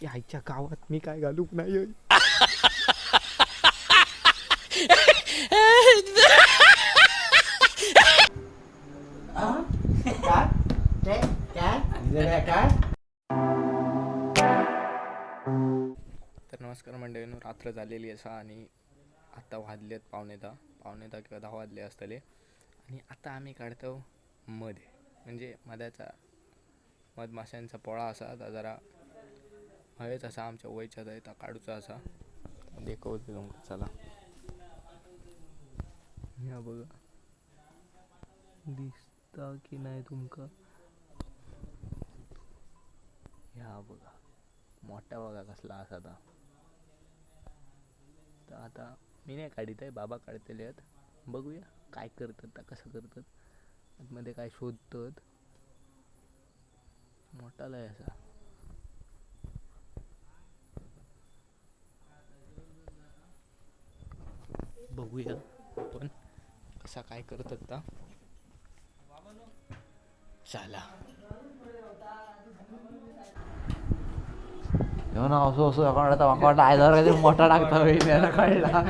यायच्या गावात मी काय घालूक नाही तर नमस्कार मंडळींनो, रात्र झालेली असा आणि आता वाजलेत पावणे दहा किंवा 10 वाजले असतले. आणि आता आम्ही काढतो म्हणजे मधाचा मधमाशांचा पोळा असा जरा हवेच असा आमच्या वयच्या जायचा काढूचा असा देखवते तुमका. चला या बघा, दिसता की नाही तुमका? ह्या बघा मोठा बघा कसला असा तर आता मी नाही काढित आहे, बाबा काढतेले आहेत. बघूया काय करतात, कसं करतात, आतमध्ये काय शोधतात. मोठाला आहे असा. बघूया आपण कसा काय करतात ता. चला असं असं वाटतं वाटतं आयदार काहीतरी मोठा टाकता वहिनी कळला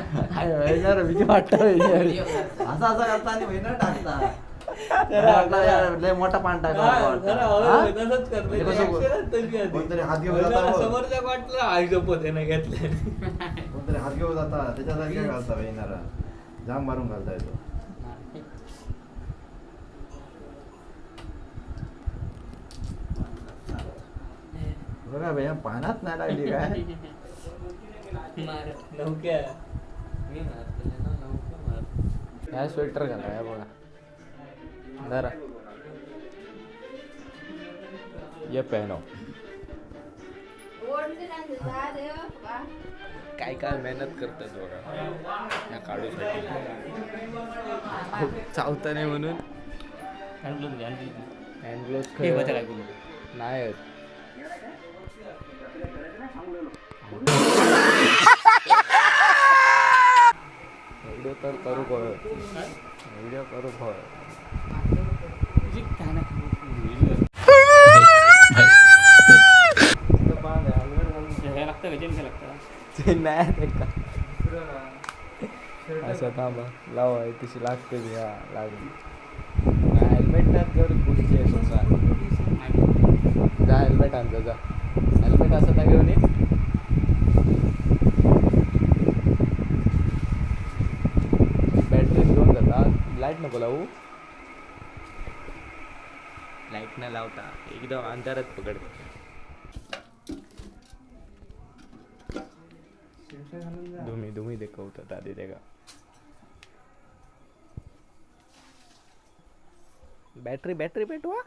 भीती वाटतं वहिनी असं असं करता आणि वहिनी टाकता मोठा पान टाकता कोणतरी हात घेऊन जाता समोरच्या वाटलं आईचं पोते नाही घेतले कोणतरी हात घेऊन जाता त्याच्यासारखे घालता वहिनारा जाम मारून घालता येतो. बघा भैया पानात नाही लागली काय ह्या स्वेटर घाला या बघा जरा ये पहनो. काय काय मेहनत करतात बघा या काढूसाठी. चावता नाही म्हणून हँडग्लोव्ज नाही आहेत. व्हिडिओ तर करू व्हिडिओ करू नाही असं थांबा लावा तशी लागते घ्या लागली. हेल्मेट नाही तर गोष्टी आहे स्वतः. जा हेल्मेट आणजा जा. हेल्मेट असं नाही घेऊन ये. बॅटरी घेऊन जाता. लाईट नको लावू. लाईट न लावता एकदम अंधारात पकड. धुमी देखवतात आधी ते का. बॅटरी पेटवा.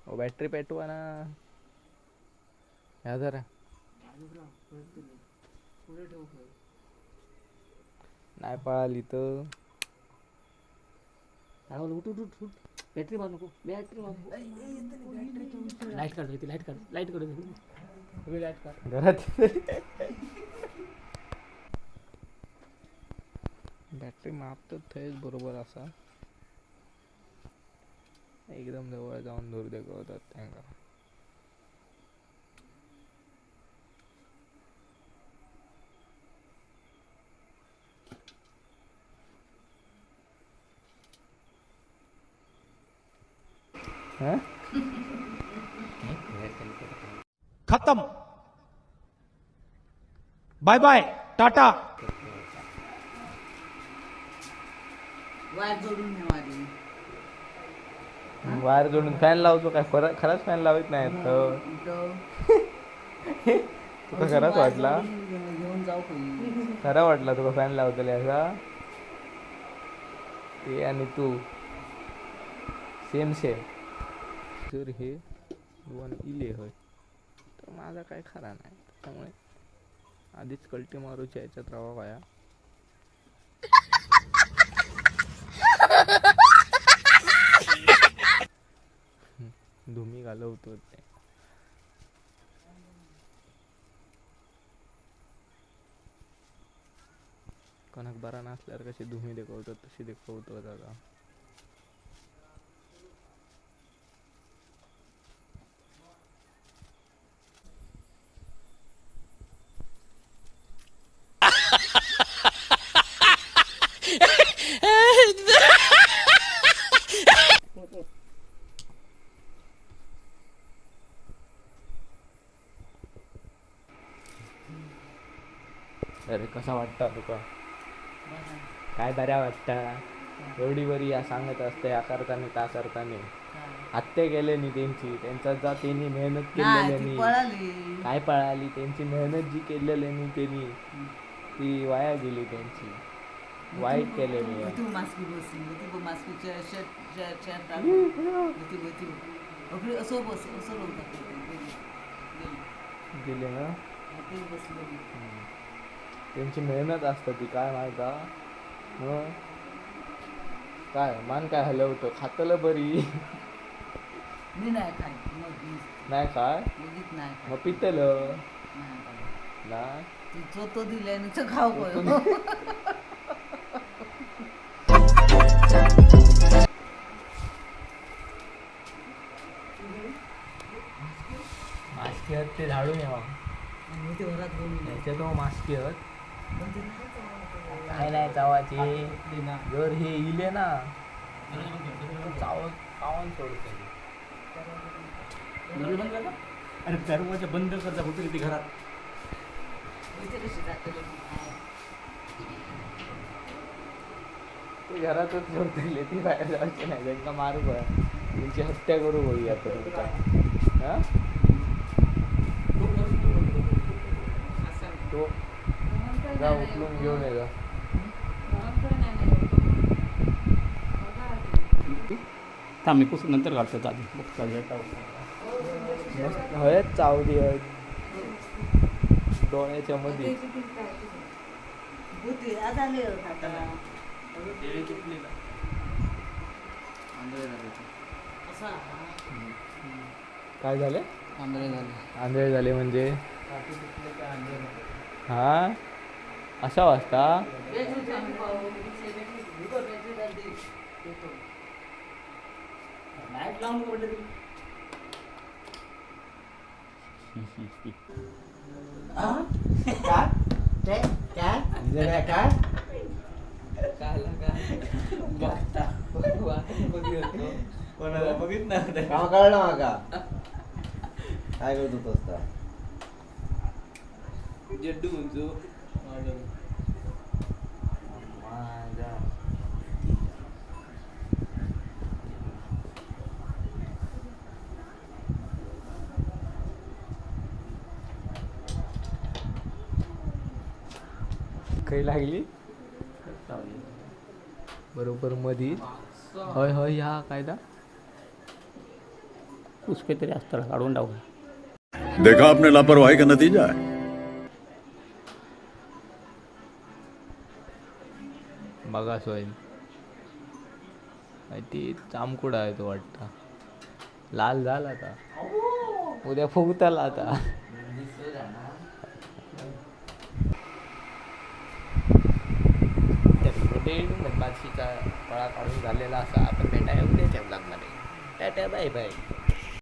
ओ बॅटरी पेटवा ना. ह्या जरा नाही पळाली तर उठ बॅटरी मार नको. लाईट काढ घरात बॅटरी मापतात थेच बरोबर असा एकदम जवळ जाऊन दूर दाखवतात त्यांना. खत्म. Bye bye tata. वायर जोडून फॅन लावतो काय? खरंच फॅन लावत नाही तुका खरंच वाटला? खरा वाटला तुका फॅन लावतले असा? ते आणि तू सेम जर हे दोन इले होय तर माझा काय खरा नाही. त्यामुळे आधीच कल्टी मारूच्या याच्यात राहा वाया. धुमी घालवतो ते. कणक बरा नसल्यावर कशी धुमी देखवतात तशी देखवतो दादा. अरे कसा वाटता तुका? काय बऱ्या वाटता? एवढी बरी या सांगत असते या करताना त्या करताना हत्या केल्यानी त्यांची त्यांचा जा त्यांनी मेहनत केलेल्यानी काय पळाली त्यांची मेहनत जी केलेल्यानी त्यांनी ती वाया गेली त्यांची वाईट केलेली आहे. गेले ना त्यांची मेहनत असतं ती काय माहिती मग काय मान काय हलवतं खातलं बरी नाही काय मग पितलं नाही तो दिल्याने खाऊ मास्की आहेत ते झाडून यावं त्याच्यात मास्की आहेत काय नाही चावाची जर हे इले ना चावून सोडते अरे दरवाजा बंद करता होतो ती घरात. ते घरातच सोडते ती बाहेर जायची नाही त्यांना मारू बघ त्यांची हत्या करू बघी आता तुमचा हा तो जा उचलून घेऊन ये जा थांब मी पुस्तक नंतर घालतो आधी बघता मस्त हळद चावली हळद डोळ्याच्या मध्ये काय झाले आंधळे झाले म्हणजे हा असा वाजता काम कळलं माका काय करत होतो असता जड्डू म्हणतो काही लागली बरोबर मधी हय हय ह्या कायदा पुष्पे तरी असतं काढून टाकू. देखा आपने लापरवाही का नतीजा है. बघा सोय ती चामकुडा आहे तो वाटता लाल झाला आता उद्या फुगताला आता बादशीचा फळा काढून झालेला असा आपण भेटाय उद्याच्या ब्लॉगमध्ये टाटा बाय बाय.